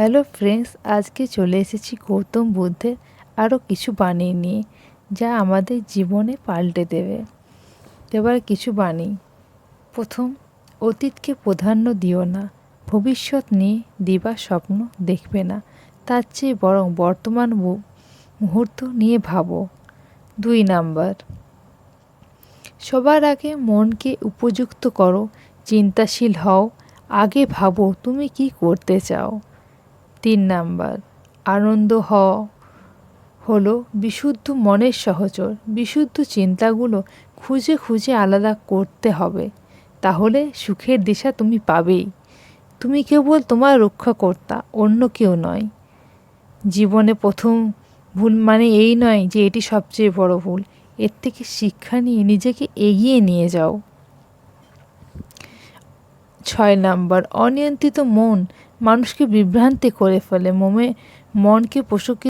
Hello friends, আজকে চলে এসেছি গৌতম বুদ্ধের আরও কিছু বাণী নিয়ে, যা আমাদের জীবনে পাল্টে দেবে। এবার কিছু বাণী। প্রথম, অতীতকে প্রাধান্য দিও না, ভবিষ্যৎ নিয়ে দিবার স্বপ্ন দেখবে না, তার চেয়ে বরং বর্তমান মুহূর্ত নিয়ে ভাবো। 2 নাম্বার, সবার আগে মনকে উপযুক্ত করো, চিন্তাশীল হও, আগে ভাবো তুমি কি করতে চাও। 3 নাম্বার, আনন্দ হলো বিশুদ্ধ মনের সহচর, বিশুদ্ধ চিন্তাগুলো খুঁজে খুঁজে আলাদা করতে হবে, তাহলে সুখের দিশা তুমি পাবেই। তুমি কেবল তোমার রক্ষাকর্তা, অন্য কেউ নয়। জীবনে প্রথম ভুল মানে এই নয় যে এটি সবচেয়ে বড় ভুল, এর থেকে শিক্ষা নিয়ে নিজেকে এগিয়ে নিয়ে যাও। 6 নাম্বার, অনিয়ন্ত্রিত মন মানুষকে বিভ্রান্তি করে ফেলে, মনকে প্রশিক্ষিত